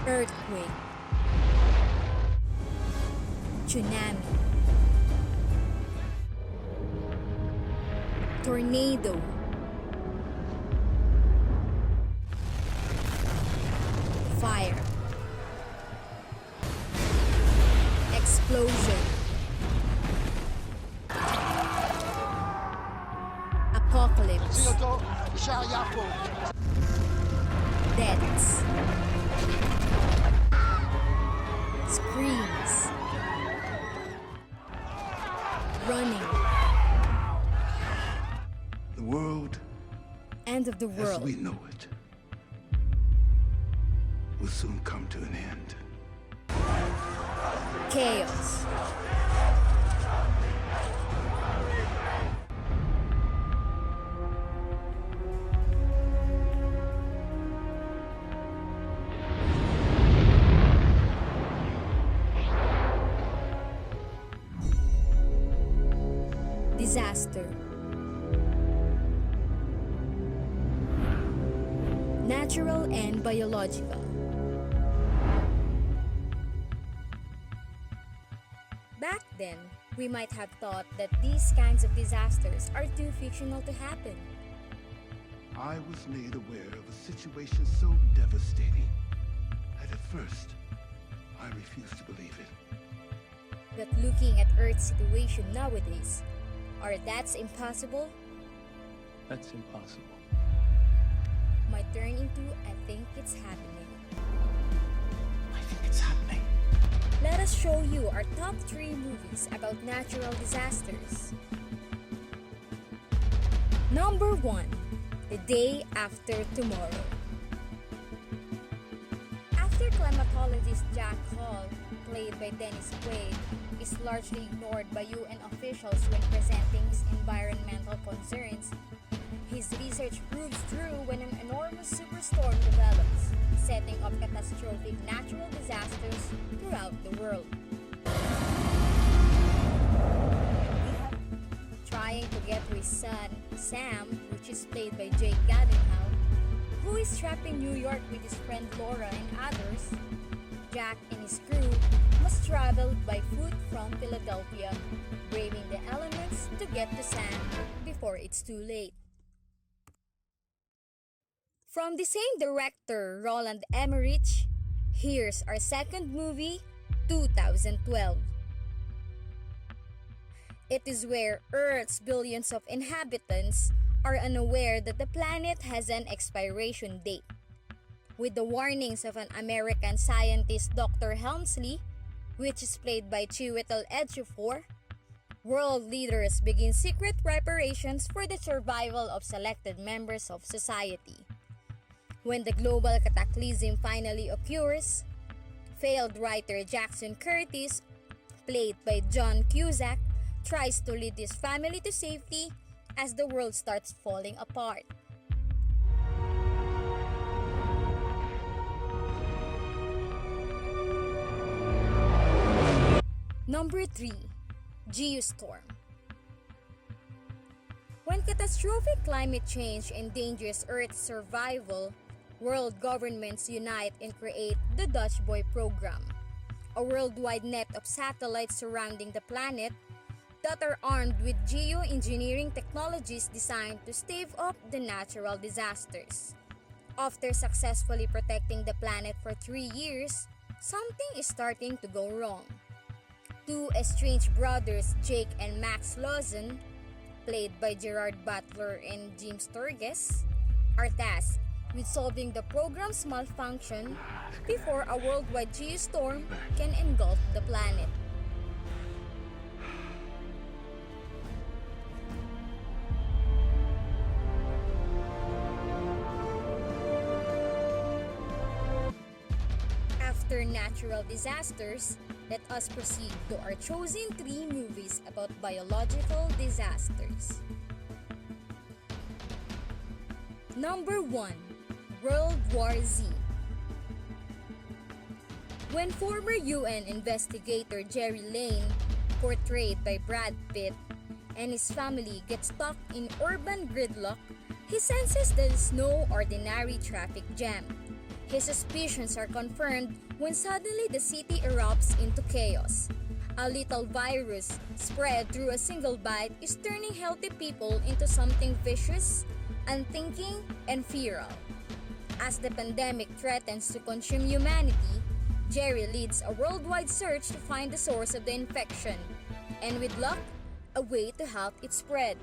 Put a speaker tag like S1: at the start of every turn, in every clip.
S1: Earthquake, tsunami, tornado, fire, explosion, apocalypse, deaths, screams, running,
S2: The world,
S1: end of the
S2: as
S1: world,
S2: we know it, will soon come to an end.
S1: chaos, disaster, natural and biological. Back then, we might have thought that these kinds of disasters are too fictional to happen.
S2: I was made aware of a situation so devastating that at first I refused to believe it.
S1: But looking at Earth's situation nowadays, are that's impossible
S3: That's impossible.
S1: might turn into I think it's happening.
S3: I think it's happening.
S1: Let us show you our top 3 movies about natural disasters. Number 1. The Day After Tomorrow. After climatologist Jack Hall, played by Dennis Quaid, is largely ignored by UN officials when presenting his environmental concerns, his research proves true when an enormous superstorm develops, setting up catastrophic natural disasters throughout the world. Trying to get to his son, Sam, which is played by Jake Gyllenhaal, who is trapped in New York with his friend Laura and others, Jack and his crew must travel by foot from Philadelphia, braving the elements to get to Sam before it's too late. From the same director, Roland Emmerich, here's our second movie, 2012. It is where Earth's billions of inhabitants are unaware that the planet has an expiration date. With the warnings of an American scientist, Dr. Helmsley, which is played by Chiwetel Ejiofor, world leaders begin secret preparations for the survival of selected members of society. When the global cataclysm finally occurs, failed writer Jackson Curtis, played by John Cusack, tries to lead his family to safety as the world starts falling apart. Number 3. Geostorm. When catastrophic climate change endangers Earth's survival, world governments unite and create the Dutch Boy program, a worldwide net of satellites surrounding the planet that are armed with geoengineering technologies designed to stave off the natural disasters. After successfully protecting the planet for 3 years, something is starting to go wrong. Two estranged brothers, Jake and Max Lawson, played by Gerard Butler and Jim Sturgess, are tasked with solving the program's malfunction before a worldwide geostorm can engulf the planet. After natural disasters, let us proceed to our chosen 3 movies about biological disasters. Number 1. World War Z. When former UN investigator Jerry Lane, portrayed by Brad Pitt, and his family get stuck in urban gridlock, he senses there is no ordinary traffic jam. His suspicions are confirmed when suddenly the city erupts into chaos. A little virus spread through a single bite is turning healthy people into something vicious, unthinking, and feral. As the pandemic threatens to consume humanity, Jerry leads a worldwide search to find the source of the infection, and with luck, a way to halt its spread.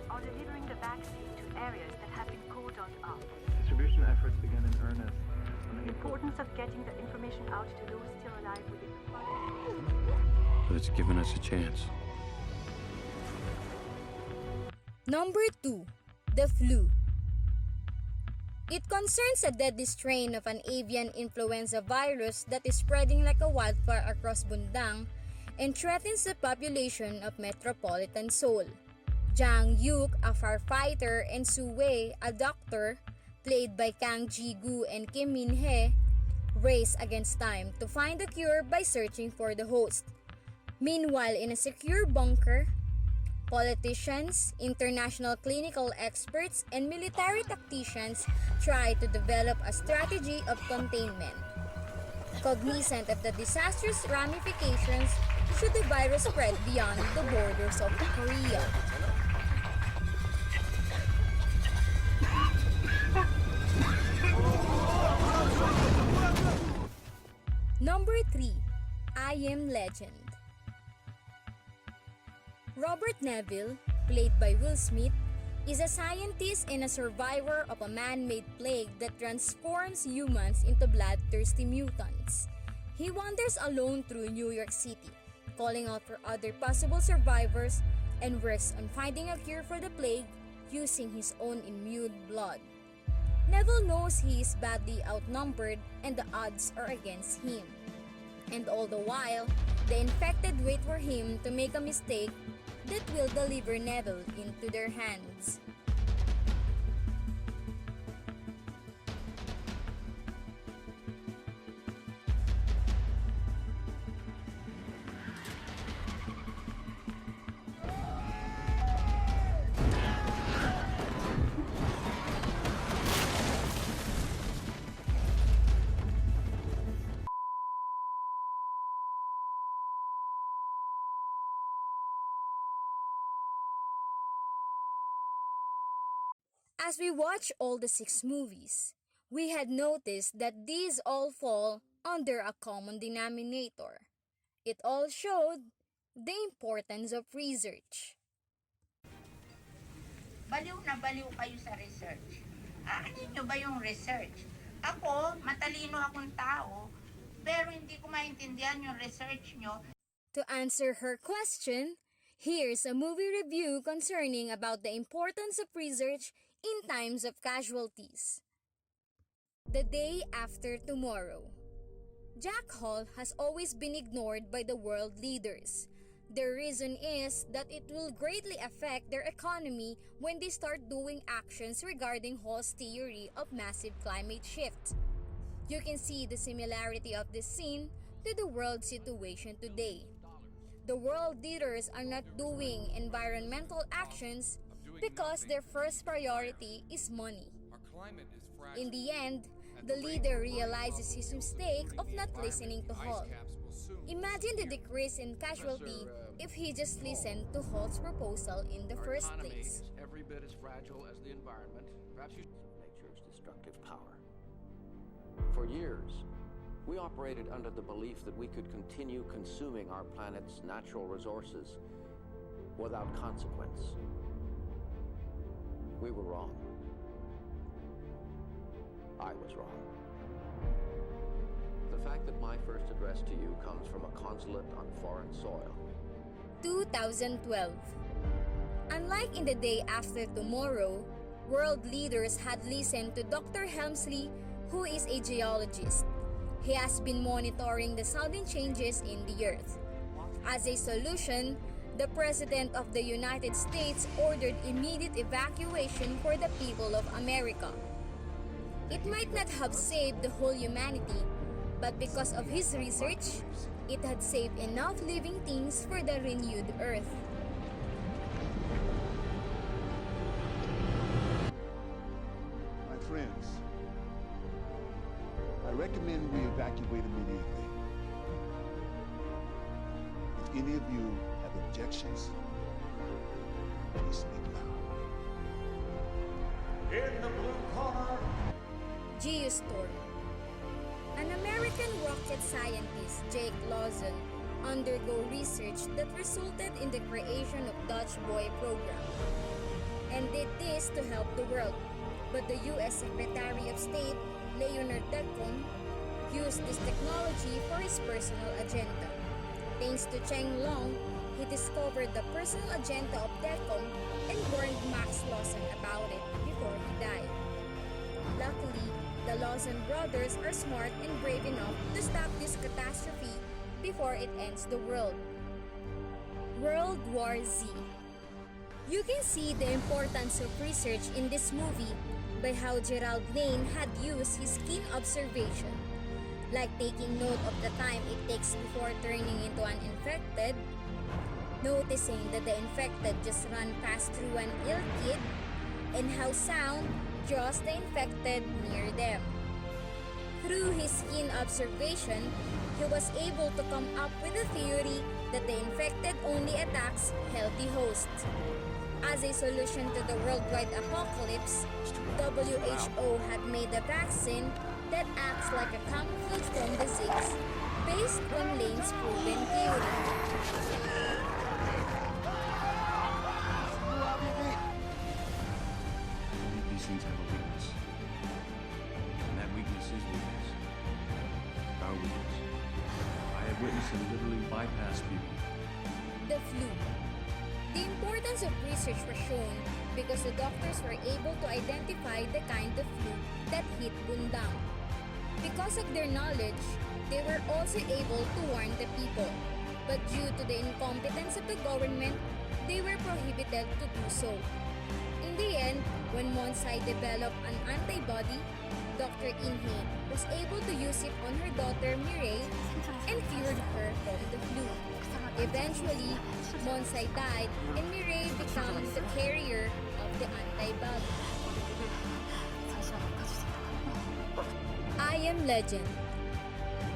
S4: Are delivering the vaccine to areas that have been cordoned off.
S3: Distribution efforts begin in earnest.
S4: The importance of getting the information out to those still alive within the project.
S3: But it's given us a chance.
S1: Number 2. The flu. It concerns a deadly strain of an avian influenza virus that is spreading like a wildfire across Bundang and threatens the population of metropolitan Seoul. Jang Yuk, a firefighter, and Su Wei, a doctor, played by Kang Ji-gu and Kim Min-hye, race against time to find a cure by searching for the host. Meanwhile, in a secure bunker, politicians, international clinical experts, and military tacticians try to develop a strategy of containment. Cognizant of the disastrous ramifications should the virus spread beyond the borders of Korea. Number 3. I Am Legend. Robert Neville, played by Will Smith, is a scientist and a survivor of a man-made plague that transforms humans into bloodthirsty mutants. He wanders alone through New York City, calling out for other possible survivors, and works on finding a cure for the plague using his own immune blood. Neville knows he is badly outnumbered and the odds are against him. And all the while, the infected wait for him to make a mistake that will deliver Neville into their hands. As we watch all the 6 movies, we had noticed that these all fall under a common denominator. It all showed the importance of research.
S5: Baliw na baliw kayo sa research. Aanin nyo ba yung research? Ako, matalino akong tao, pero hindi ko maintindihan yung research nyo.
S1: To answer her question, here's a movie review concerning about the importance of research in times of casualties. The Day After Tomorrow. Jack Hall has always been ignored by the world leaders. The reason is that it will greatly affect their economy when they start doing actions regarding Hall's theory of massive climate shift. You can see the similarity of this scene to the world situation today. The world leaders are not doing environmental actions because their first priority is money. In the end, the leader realizes his mistake of not listening to Hall. Imagine the decrease in casualty if he just listened to Hall's proposal in the first place.
S6: Every bit as fragile as the environment. Perhaps nature's destructive power. For years, we operated under the belief that we could continue consuming our planet's natural resources without consequence. We were wrong. I was wrong. The fact that my first address to you comes from a consulate on foreign soil.
S1: 2012. Unlike in the Day After Tomorrow, world leaders had listened to Dr. Helmsley, who is a geologist. He has been monitoring the sudden changes in the Earth. As a solution, the President of the United States ordered immediate evacuation for the people of America. It might not have saved the whole humanity, but because of his research, it had saved enough living things for the renewed Earth.
S2: My friends, I recommend we evacuate immediately. If any of you have objections, please speak now.
S7: In the blue corner,
S1: Geostorm. An American rocket scientist, Jake Lawson, undergo research that resulted in the creation of Dutch Boy program, and did this to help the world. But the U.S. Secretary of State, Leonard Decom, used this technology for his personal agenda. Thanks to Cheng Long, he discovered the personal agenda of Decom and warned Max Lawson about it before he died. Luckily, the Lawson brothers are smart and brave enough to stop this catastrophe before it ends the world. World War Z. You can see the importance of research in this movie by how Gerald Lane had used his keen observation, like taking note of the time it takes before turning into an infected, noticing that the infected just run past through an ill kid, and how sound draws the infected near them. Through his keen observation, he was able to come up with a theory that the infected only attacks healthy hosts. As a solution to the worldwide apocalypse, WHO had made a vaccine that acts like a camouflage from disease based on Lane's proven theory.
S3: Only these things have a weakness. And that weakness is weakness. Our weakness. I have witnessed them literally bypass people.
S1: The flu. The importance of research was shown because the doctors were able to identify the kind of flu that hit Bundang. Because of their knowledge, they were also able to warn the people. But due to the incompetence of the government, they were prohibited to do so. In the end, when Monsai developed an antibody, Dr. Inhe was able to use it on her daughter Mireille and cured her from the flu. Eventually, Monsai died and Mireille became the carrier of the antibody. I Am Legend.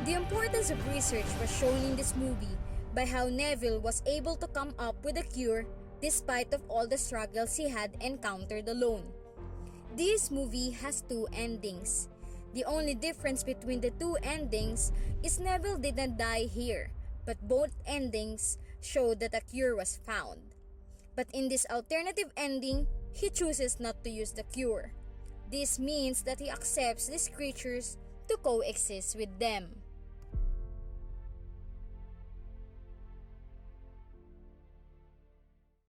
S1: The importance of research was shown in this movie by how Neville was able to come up with a cure despite of all the struggles he had encountered alone. This movie has two endings. The only difference between the two endings is Neville didn't die here, but both endings show that a cure was found. But in this alternative ending, he chooses not to use the cure. This means that he accepts these creatures to coexist with them.